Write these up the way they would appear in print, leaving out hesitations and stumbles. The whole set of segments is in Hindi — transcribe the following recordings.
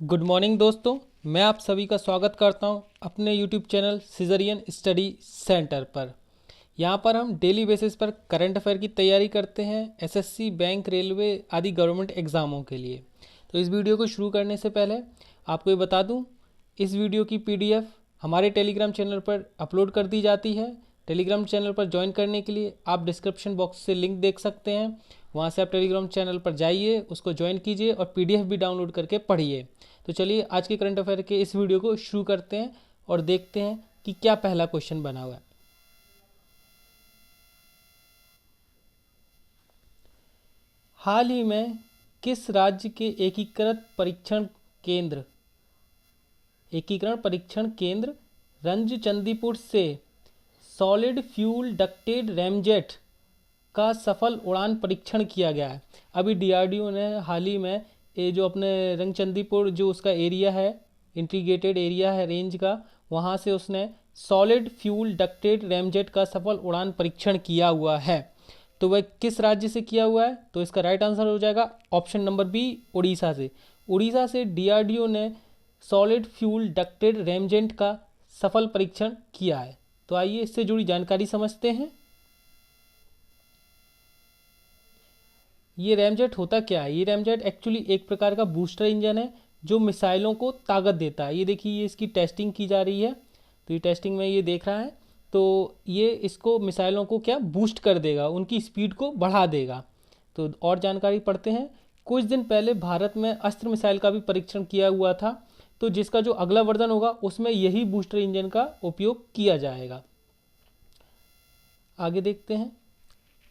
गुड मॉर्निंग दोस्तों। मैं आप सभी का स्वागत करता हूं अपने YouTube channel caesarean study centre पर। यहां पर हम डेली बेसिस पर करंट अफेयर की तैयारी करते हैं एसएससी, बैंक, रेलवे आदि गवर्नमेंट एग्ज़ामों के लिए। तो इस वीडियो को शुरू करने से पहले आपको ये बता दूं, इस वीडियो की पीडीएफ हमारे टेलीग्राम चैनल पर अपलोड कर दी जाती है। टेलीग्राम चैनल पर ज्वाइन करने के लिए आप डिस्क्रिप्शन बॉक्स से लिंक देख सकते हैं। वहाँ से आप टेलीग्राम चैनल पर जाइए, उसको ज्वाइन कीजिए और पीडीएफ भी डाउनलोड करके पढ़िए। तो चलिए आज के करंट अफेयर के इस वीडियो को शुरू करते हैं और देखते हैं कि क्या पहला क्वेश्चन बना हुआ है। हाल ही में किस राज्य के एकीकरण परीक्षण केंद्र रंजचंदीपुर से सॉलिड फ्यूल डक्टेड रैमजेट का सफल उड़ान परीक्षण किया गया है? अभी डीआरडीओ ने हाल ही में ये जो अपने रंगचंदीपुर जो उसका एरिया है, इंटीग्रेटेड एरिया है रेंज का, वहाँ से उसने सॉलिड फ्यूल डक्टेड रैमजेट का सफल उड़ान परीक्षण किया हुआ है। तो वह किस राज्य से किया हुआ है? तो इसका राइट आंसर हो जाएगा ऑप्शन नंबर बी, उड़ीसा से। उड़ीसा से डीआरडीओ ने सॉलिड फ्यूल डक्टेड रैमजेट का सफल परीक्षण किया है। तो आइए इससे जुड़ी जानकारी समझते हैं। ये रैमजेट होता क्या है? ये रैमजेट एक्चुअली एक प्रकार का बूस्टर इंजन है जो मिसाइलों को ताकत देता है। ये देखिए, ये इसकी टेस्टिंग की जा रही है। तो ये टेस्टिंग में ये देख रहा है, तो ये इसको मिसाइलों को क्या बूस्ट कर देगा, उनकी स्पीड को बढ़ा देगा। तो और जानकारी पढ़ते हैं। कुछ दिन पहले भारत में अस्त्र मिसाइल का भी परीक्षण किया हुआ था, तो जिसका जो अगला वर्जन होगा उसमें यही बूस्टर इंजन का उपयोग किया जाएगा। आगे देखते हैं।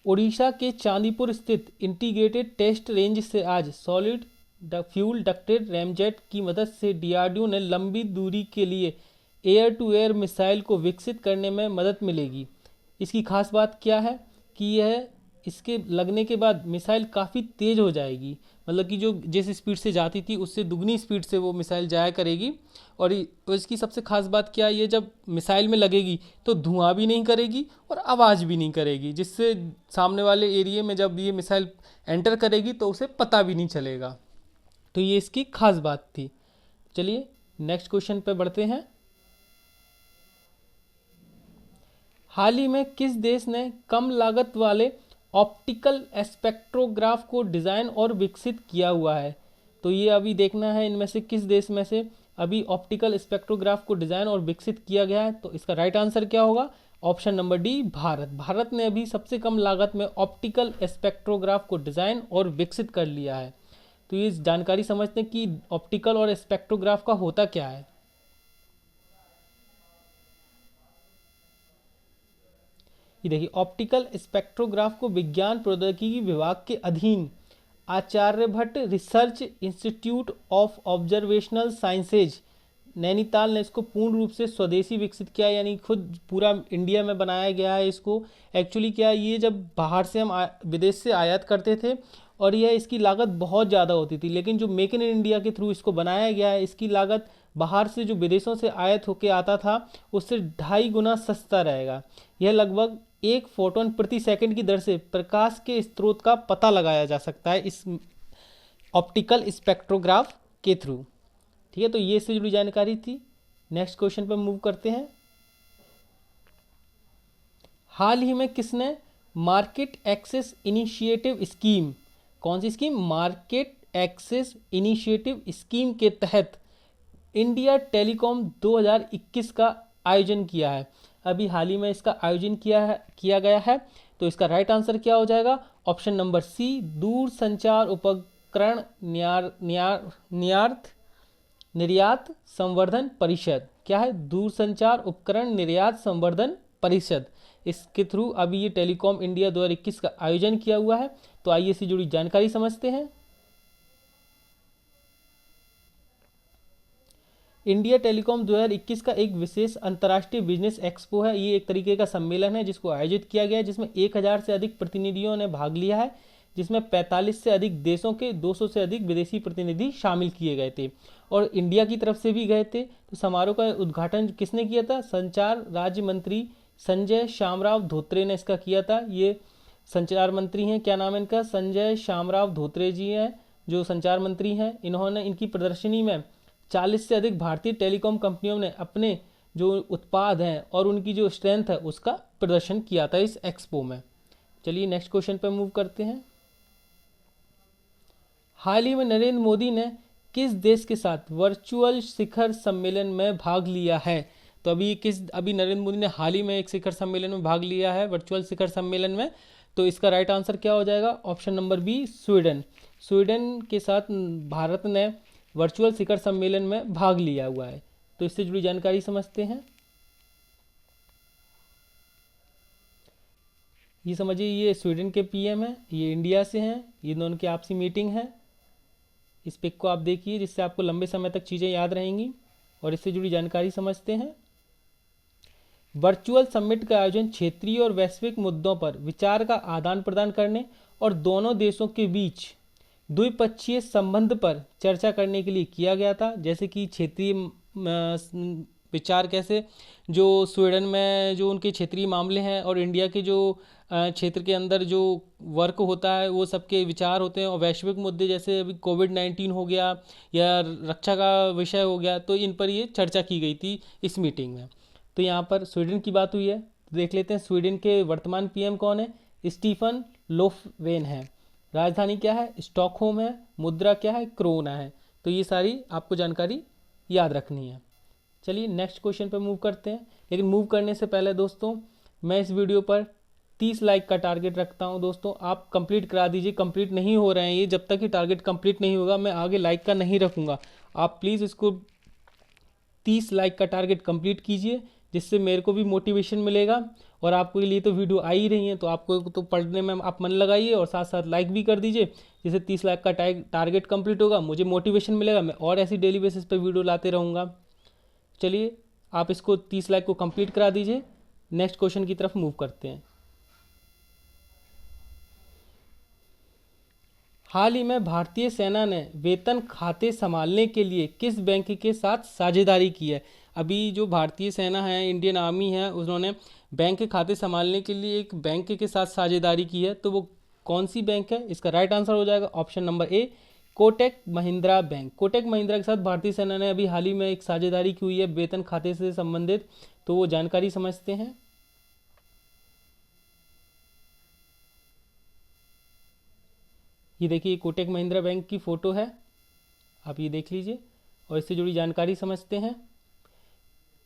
ओडिशा के चांदीपुर स्थित इंटीग्रेटेड टेस्ट रेंज से आज सॉलिड फ्यूल डक्टेड रैमजेट की मदद से डीआरडीओ ने लंबी दूरी के लिए एयर टू एयर मिसाइल को विकसित करने में मदद मिलेगी। इसकी खास बात क्या है कि यह इसके लगने के बाद मिसाइल काफ़ी तेज़ हो जाएगी, मतलब कि जो जिस स्पीड से जाती थी उससे दुगनी स्पीड से वो मिसाइल जाया करेगी। और इसकी सबसे खास बात क्या है, ये जब मिसाइल में लगेगी तो धुआं भी नहीं करेगी और आवाज़ भी नहीं करेगी, जिससे सामने वाले एरिया में जब ये मिसाइल एंटर करेगी तो उसे पता भी नहीं चलेगा। तो ये इसकी खास बात थी। चलिए नेक्स्ट क्वेश्चन पे बढ़ते हैं। हाल ही में किस देश ने कम लागत वाले ऑप्टिकल स्पेक्ट्रोग्राफ को डिज़ाइन और विकसित किया हुआ है? तो ये अभी देखना है इनमें से किस देश में से अभी ऑप्टिकल स्पेक्ट्रोग्राफ को डिज़ाइन और विकसित किया गया है। तो इसका राइट आंसर क्या होगा? Option number D, Bharat. Bharat ने अभी सबसे कम लागत में ऑप्टिकल स्पेक्ट्रोग्राफ को डिज़ाइन और विकसित कर लिया है। तो ये जानकारी समझते हैं कि ऑप्टिकल और स्पेक्ट्रोग्राफ का होता क्या है। ये देखिए, ऑप्टिकल स्पेक्ट्रोग्राफ को विज्ञान प्रौद्योगिकी विभाग के अधीन Aryabhatta research institute of observational sciences Nainital ने इसको पूर्ण रूप से स्वदेशी विकसित किया, यानी खुद पूरा इंडिया में बनाया गया है इसको। एक्चुअली क्या, ये जब बाहर से हम विदेश से आयात करते थे और यह इसकी लागत बहुत ज़्यादा होती थी, लेकिन जो मेक इन इंडिया के थ्रू इसको बनाया गया है, इसकी लागत बाहर से जो विदेशों से आयात होकर आता था उससे 2.5 गुना सस्ता रहेगा। यह लगभग 1 फोटोन प्रति सेकंड की दर से प्रकाश के स्रोत का पता लगाया जा सकता है इस ऑप्टिकल स्पेक्ट्रोग्राफ के थ्रू। ठीक है, तो ये इससे जुड़ी जानकारी थी। नेक्स्ट क्वेश्चन पर मूव करते हैं। हाल ही में किसने मार्केट एक्सेस इनिशिएटिव स्कीम, कौन सी scheme? Market access initiative scheme के तहत इंडिया टेलीकॉम 2021 का आयोजन किया है? अभी हाल ही में इसका आयोजन किया गया है। तो इसका राइट आंसर क्या हो जाएगा? ऑप्शन नंबर सी, दूर संचार उपकरण निर्यात संवर्धन परिषद। क्या है? दूरसंचार उपकरण निर्यात संवर्धन परिषद। इसके थ्रू अभी ये टेलीकॉम इंडिया 2021 का आयोजन किया हुआ है। तो आइए इससे जुड़ी जानकारी समझते हैं। इंडिया टेलीकॉम 2021 का एक विशेष अंतर्राष्ट्रीय बिजनेस एक्सपो है। ये एक तरीके का सम्मेलन है जिसको आयोजित किया गया है, जिसमें 1000 से अधिक प्रतिनिधियों ने भाग लिया है, जिसमें 45 से अधिक देशों के 200 से अधिक विदेशी प्रतिनिधि शामिल किए गए थे और इंडिया की तरफ से भी गए थे। तो समारोह का उद्घाटन किसने किया था? संचार राज्य मंत्री संजय शामराव धोत्रे ने इसका किया था। ये संचार मंत्री हैं, क्या नाम है इनका? संजय शामराव धोत्रे जी हैं, जो संचार मंत्री हैं। इन्होंने इनकी प्रदर्शनी में 40 से अधिक भारतीय टेलीकॉम कंपनियों ने अपने जो उत्पाद हैं और उनकी जो स्ट्रेंथ है उसका प्रदर्शन किया था इस एक्सपो में। चलिए नेक्स्ट क्वेश्चन पर मूव करते हैं। हाल ही में नरेंद्र मोदी ने किस देश के साथ वर्चुअल शिखर सम्मेलन में भाग लिया है? तो अभी नरेंद्र मोदी ने हाल ही में एक शिखर सम्मेलन में भाग लिया है, वर्चुअल शिखर सम्मेलन में। तो इसका राइट आंसर क्या हो जाएगा? Option number B, Sweden. Sweden के साथ भारत ने वर्चुअल शिखर सम्मेलन में भाग लिया हुआ है। तो इससे जुड़ी जानकारी समझते हैं। ये समझिए, ये स्वीडन के पीएम है, ये इंडिया से हैं, ये दोनों की आपसी मीटिंग है। इस पिक को आप देखिए जिससे आपको लंबे समय तक चीज़ें याद रहेंगी। और इससे जुड़ी जानकारी समझते हैं। वर्चुअल समिट का आयोजन क्षेत्रीय और वैश्विक मुद्दों पर विचार का आदान प्रदान करने और दोनों देशों के बीच द्विपक्षीय संबंध पर चर्चा करने के लिए किया गया था। जैसे कि क्षेत्रीय विचार कैसे, जो स्वीडन में जो उनके क्षेत्रीय मामले हैं और इंडिया के जो क्षेत्र के अंदर जो वर्क होता है वो सबके विचार होते हैं। और वैश्विक मुद्दे जैसे अभी कोविड-19 हो गया या रक्षा का विषय हो गया, तो इन पर ये चर्चा की गई थी इस मीटिंग में। तो यहाँ पर स्वीडन की बात हुई है। तो देख लेते हैं स्वीडन के वर्तमान पीएम कौन है? स्टीफन लोफवेन है। राजधानी क्या है? स्टॉकहोम है। मुद्रा क्या है? क्रोना है। तो ये सारी आपको जानकारी याद रखनी है। चलिए नेक्स्ट क्वेश्चन पर मूव करते हैं। लेकिन मूव करने से पहले दोस्तों, मैं इस वीडियो पर 30 लाइक का टारगेट रखता हूं। दोस्तों आप कंप्लीट करा दीजिए, कंप्लीट नहीं हो रहे हैं ये। जब तक कि टारगेट कंप्लीट नहीं होगा मैं आगे लाइक का नहीं रखूंगा। आप प्लीज़ इसको 30 लाइक का टारगेट कंप्लीट कीजिए, जिससे मेरे को भी मोटिवेशन मिलेगा। और आपके लिए तो वीडियो आ ही रही है, तो आपको तो पढ़ने में आप मन लगाइए और साथ साथ लाइक भी कर दीजिए। जिससे 30 लाख का टारगेट कंप्लीट होगा, मुझे मोटिवेशन मिलेगा, मैं और ऐसी डेली बेसिस पे वीडियो लाते रहूँगा। चलिए आप इसको 30 लाख को कंप्लीट करा दीजिए। नेक्स्ट क्वेश्चन की तरफ मूव करते हैं। हाल ही में भारतीय सेना ने वेतन खाते संभालने के लिए किस बैंक के साथ साझेदारी की है? अभी जो भारतीय सेना है, इंडियन आर्मी है, उन्होंने बैंक के खाते संभालने के लिए एक बैंक के साथ साझेदारी की है। तो वो कौन सी बैंक है? इसका राइट आंसर हो जाएगा option number A, Kotak Mahindra bank. Kotak Mahindra के साथ भारतीय सेना ने अभी हाल ही में एक साझेदारी की हुई है वेतन खाते से संबंधित। तो वो जानकारी समझते हैं। ये देखिए कोटक महिंद्रा बैंक की फ़ोटो है, आप ये देख लीजिए और इससे जुड़ी जानकारी समझते हैं।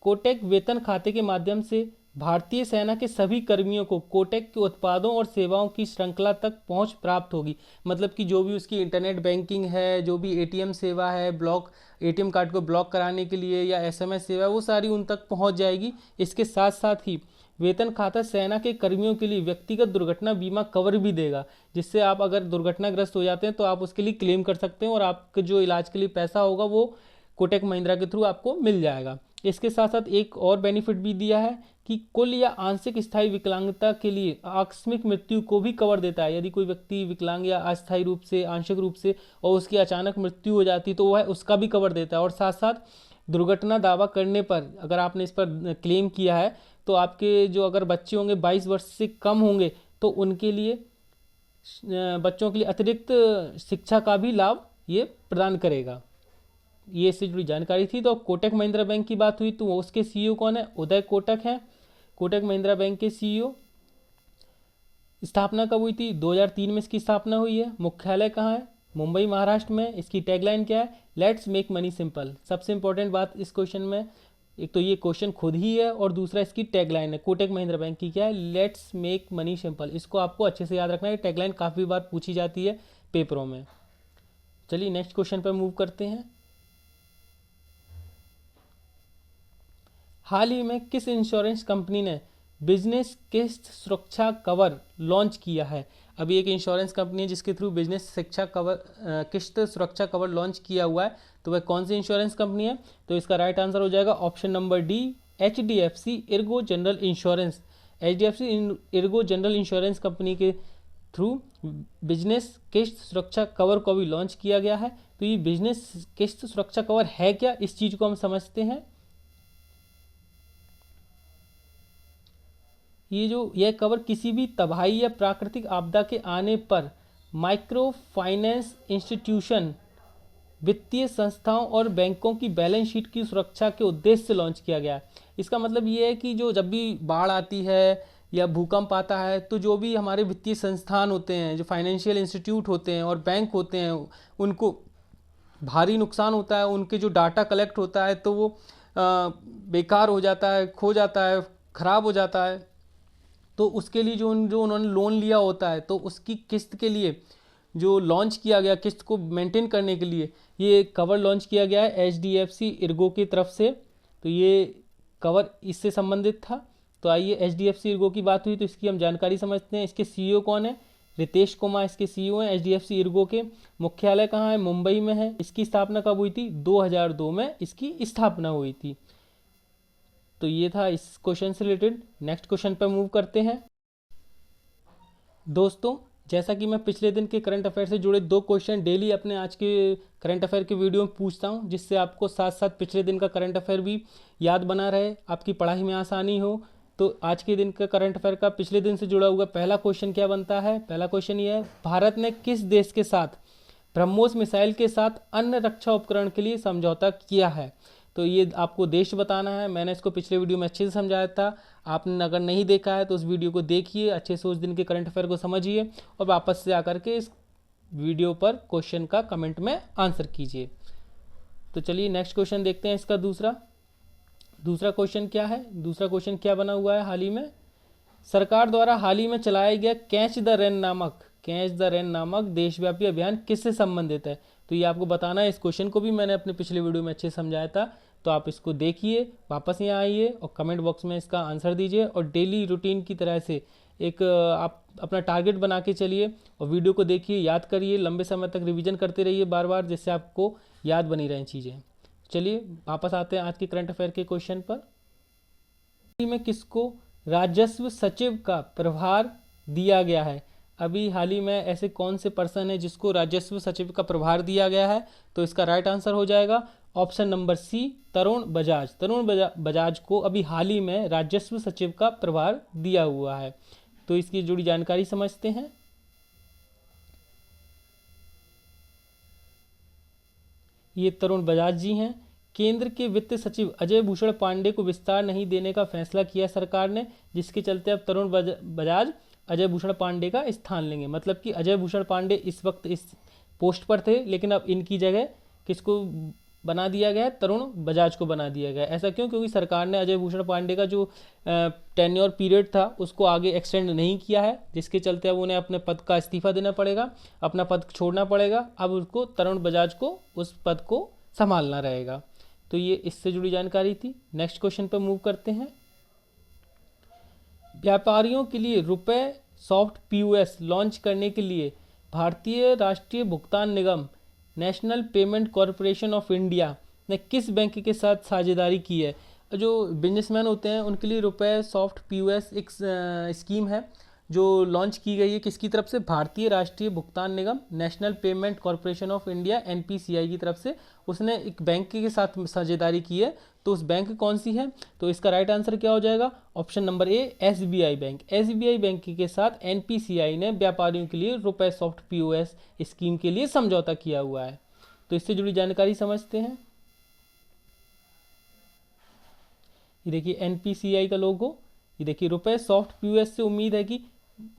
कोटक वेतन खाते के माध्यम से भारतीय सेना के सभी कर्मियों को कोटक के उत्पादों और सेवाओं की श्रृंखला तक पहुंच प्राप्त होगी। मतलब कि जो भी उसकी इंटरनेट बैंकिंग है, जो भी एटीएम सेवा है, एटीएम कार्ड को ब्लॉक कराने के लिए या एसएमएस सेवा, वो सारी उन तक पहुंच जाएगी। इसके साथ साथ ही वेतन खाता सेना के कर्मियों के लिए व्यक्तिगत दुर्घटना बीमा कवर भी देगा, जिससे आप अगर दुर्घटनाग्रस्त हो जाते हैं तो आप उसके लिए क्लेम कर सकते हैं और आपके जो इलाज के लिए पैसा होगा वो कोटक महिंद्रा के थ्रू आपको मिल जाएगा। इसके साथ साथ एक और बेनिफिट भी दिया है कि कुल या आंशिक स्थायी विकलांगता के लिए आकस्मिक मृत्यु को भी कवर देता है। यदि कोई व्यक्ति विकलांग या अस्थायी रूप से, आंशिक रूप से और उसकी अचानक मृत्यु हो जाती तो वह उसका भी कवर देता है। और साथ साथ दुर्घटना दावा करने पर अगर आपने इस पर क्लेम किया है तो आपके जो अगर बच्चे होंगे 22 वर्ष से कम होंगे तो उनके लिए बच्चों के लिए अतिरिक्त शिक्षा का भी लाभ ये प्रदान करेगा। ये इससे जुड़ी जानकारी थी। तो कोटक महिंद्रा बैंक की बात हुई तो उसके सीईओ कौन है? उदय कोटक हैं, कोटक महिंद्रा बैंक के सीईओ। स्थापना कब हुई थी? 2003 में इसकी स्थापना हुई है। मुख्यालय कहाँ है? मुंबई महाराष्ट्र में। इसकी टैगलाइन क्या है? Let's make money simple. सबसे इंपॉर्टेंट बात इस क्वेश्चन में, एक तो ये क्वेश्चन खुद ही है और दूसरा इसकी टैगलाइन है कोटक महिंद्रा बैंक की क्या है? Let's make money simple. इसको आपको अच्छे से याद रखना है। टैगलाइन काफ़ी बार पूछी जाती है पेपरों में। चलिए नेक्स्ट क्वेश्चन पर मूव करते हैं। हाल ही में किस इंश्योरेंस कंपनी ने बिजनेस किस्त सुरक्षा कवर लॉन्च किया है? अभी एक इंश्योरेंस कंपनी है जिसके थ्रू बिजनेस शिक्षा कवर किस्त सुरक्षा कवर लॉन्च किया हुआ है। तो वह कौन सी इंश्योरेंस कंपनी है? तो इसका राइट आंसर हो जाएगा option number D, HDFC Ergo General Insurance. HDFC Ergo General Insurance company के थ्रू बिजनेस किस्त सुरक्षा कवर को भी लॉन्च किया गया है। तो ये बिजनेस किस्त सुरक्षा कवर है क्या, इस चीज़ को हम समझते हैं। यह कवर किसी भी तबाही या प्राकृतिक आपदा के आने पर माइक्रो फाइनेंस इंस्टीट्यूशन वित्तीय संस्थाओं और बैंकों की बैलेंस शीट की सुरक्षा के उद्देश्य से लॉन्च किया गया है। इसका मतलब ये है कि जो जब भी बाढ़ आती है या भूकंप आता है तो जो भी हमारे वित्तीय संस्थान होते हैं, जो फाइनेंशियल इंस्टीट्यूट होते हैं और बैंक होते हैं, उनको भारी नुकसान होता है, उनके जो डाटा कलेक्ट होता है तो वो बेकार हो जाता है, खो जाता है, ख़राब हो जाता है। तो उसके लिए जो उन्होंने लोन लिया होता है तो उसकी किस्त के लिए जो लॉन्च किया गया, किस्त को मेंटेन करने के लिए ये कवर लॉन्च किया गया है HDFC इर्गो की तरफ से। तो ये कवर इससे संबंधित था। तो आइए HDFC इर्गो की बात हुई तो इसकी हम जानकारी समझते हैं। इसके CEO कौन है? रितेश कुमार इसके CEO हैं HDFC इर्गो के। मुख्यालय कहाँ है? मुंबई में है। इसकी स्थापना कब हुई थी? 2002 में इसकी स्थापना हुई थी। तो ये था इस क्वेश्चन से रिलेटेड। नेक्स्ट क्वेश्चन पर मूव करते हैं। दोस्तों, जैसा कि मैं पिछले दिन के करंट अफेयर से जुड़े 2 क्वेश्चन डेली अपने आज के करंट अफेयर के वीडियो में पूछता हूं, जिससे आपको साथ साथ पिछले दिन का करंट अफेयर भी याद बना रहे, आपकी पढ़ाई में आसानी हो। तो आज के दिन का करंट अफेयर का पिछले दिन से जुड़ा हुआ पहला क्वेश्चन क्या बनता है? पहला क्वेश्चन ये है, भारत ने किस देश के साथ ब्रह्मोस मिसाइल के साथ अन्य रक्षा उपकरण के लिए समझौता किया है? तो ये आपको देश बताना है। मैंने इसको पिछले वीडियो में अच्छे से समझाया था। आपने अगर नहीं देखा है तो उस वीडियो को देखिए, अच्छे से उस दिन के करंट अफेयर को समझिए और वापस से आकर के इस वीडियो पर क्वेश्चन का कमेंट में आंसर कीजिए। तो चलिए नेक्स्ट क्वेश्चन देखते हैं। इसका दूसरा क्वेश्चन क्या है? दूसरा क्वेश्चन क्या बना हुआ है? हाल ही में सरकार द्वारा हाल ही में चलाया गया कैच द रेन नामक देशव्यापी अभियान किससे संबंधित है? तो ये आपको बताना है। इस क्वेश्चन को भी मैंने अपने पिछले वीडियो में अच्छे से समझाया था। तो आप इसको देखिए, वापस यहाँ आइए और कमेंट बॉक्स में इसका आंसर दीजिए और डेली रूटीन की तरह से एक आप अपना टारगेट बना के चलिए और वीडियो को देखिए, याद करिए, लंबे समय तक रिवीजन करते रहिए बार बार, जिससे आपको याद बनी रहें चीज़ें। चलिए वापस आते हैं आज के करंट अफेयर के क्वेश्चन पर। में किसको राजस्व सचिव का प्रभार दिया गया है? अभी हाल ही में ऐसे कौन से पर्सन है जिसको राजस्व सचिव का प्रभार दिया गया है? तो इसका राइट आंसर हो जाएगा option number C, Tarun Bajaj. Bajaj को अभी हाल ही में राजस्व सचिव का प्रभार दिया हुआ है। तो इसकी जुड़ी जानकारी समझते हैं। ये तरुण बजाज जी हैं। केंद्र के वित्त सचिव अजय भूषण पांडे को विस्तार नहीं देने का फैसला किया सरकार ने, जिसके चलते अब तरुण बजाज अजय भूषण पांडे का स्थान लेंगे। मतलब कि अजय भूषण पांडे इस वक्त इस पोस्ट पर थे, लेकिन अब इनकी जगह किसको बना दिया गया है? तरुण बजाज को बना दिया गया है। ऐसा क्यों? क्योंकि सरकार ने अजय भूषण पांडे का जो टेन्योर पीरियड था उसको आगे एक्सटेंड नहीं किया है, जिसके चलते अब उन्हें अपने पद का इस्तीफा देना पड़ेगा, अपना पद छोड़ना पड़ेगा। अब उसको तरुण बजाज को उस पद को संभालना रहेगा। तो ये इससे जुड़ी जानकारी थी। नेक्स्ट क्वेश्चन पर मूव करते हैं। व्यापारियों के लिए रुपए सॉफ्ट POS लॉन्च करने के लिए भारतीय राष्ट्रीय भुगतान निगम National Payment Corporation of India ने किस बैंक के साथ साझेदारी की है? जो बिजनेसमैन होते हैं उनके लिए रुपए सॉफ्ट POS एक स्कीम है जो लॉन्च की गई है। किसकी तरफ से? भारतीय राष्ट्रीय भुगतान निगम National Payment Corporation of India NPCI की तरफ से उसने एक बैंक के साथ साझेदारी की है। तो उस बैंक कौन सी है? तो इसका राइट आंसर क्या हो जाएगा? Option number A, SBI bank. SBI bank के साथ NPCI ने व्यापारियों के लिए रुपए सॉफ्ट POS स्कीम के लिए समझौता किया हुआ है। तो इससे जुड़ी जानकारी समझते हैं। ये देखिए NPCI का लोगो, ये देखिए रुपए सॉफ्ट POS से उम्मीद है कि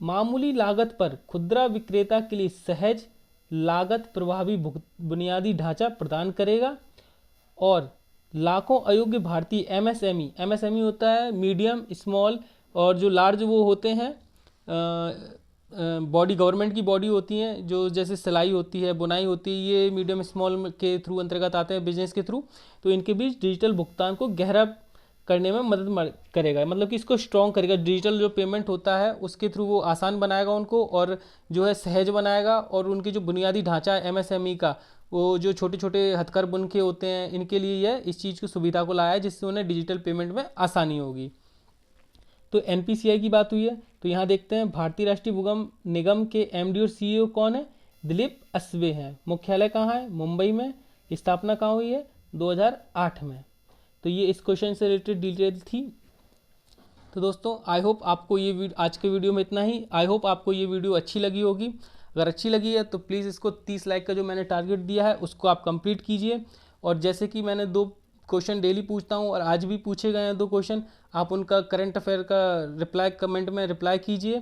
मामूली लागत पर खुदरा विक्रेता के लिए सहज लागत प्रभावी बुनियादी ढांचा प्रदान करेगा और लाखों अयोग्य भारतीय MSME होता है मीडियम, स्मॉल और जो लार्ज वो होते हैं बॉडी, गवर्नमेंट की बॉडी होती हैं जो जैसे सिलाई होती है, बुनाई होती है, ये मीडियम स्मॉल के थ्रू अंतर्गत आते हैं बिजनेस के थ्रू। तो इनके बीच डिजिटल भुगतान को गहरा करने में मदद करेगा, मतलब कि इसको स्ट्रॉन्ग करेगा। डिजिटल जो पेमेंट होता है उसके थ्रू वो आसान बनाएगा उनको और जो है सहज बनाएगा। और उनकी जो बुनियादी ढांचा है MSME का, वो जो छोटे छोटे हथकर बुनके होते हैं, इनके लिए यह इस चीज़ की सुविधा को लाया है जिससे उन्हें डिजिटल पेमेंट में आसानी होगी। तो NPCI की बात हुई है, तो यहाँ देखते हैं भारतीय राष्ट्रीय भुगतान निगम के MD और CEO कौन है? दिलीप अस्वे हैं। मुख्यालय कहाँ है? मुंबई में। स्थापना कहाँ हुई है? 2008 में। तो ये इस क्वेश्चन से रिलेटेड डिटेल थी। तो दोस्तों आई होप आपको ये आज के वीडियो में इतना ही। आई होप आपको ये वीडियो अच्छी लगी होगी। अगर अच्छी लगी है तो प्लीज़ इसको 30 लाइक का जो मैंने टारगेट दिया है उसको आप कंप्लीट कीजिए। और जैसे कि मैंने 2 क्वेश्चन डेली पूछता हूँ और आज भी पूछे गए हैं 2 क्वेश्चन, आप उनका करंट अफेयर का रिप्लाई कमेंट में रिप्लाई कीजिए,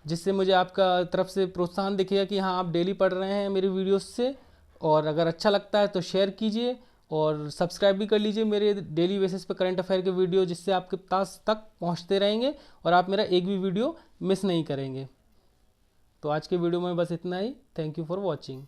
जिससे मुझे आपका तरफ से प्रोत्साहन दिखेगा कि हाँ आप डेली पढ़ रहे हैं मेरी वीडियोस से। और अगर अच्छा लगता है तो शेयर कीजिए और सब्सक्राइब भी कर लीजिए मेरे डेली बेसिस पे करंट अफेयर के वीडियो, जिससे आपके पास तक पहुंचते रहेंगे और आप मेरा एक भी वीडियो मिस नहीं करेंगे। तो आज के वीडियो में बस इतना ही। Thank you for watching.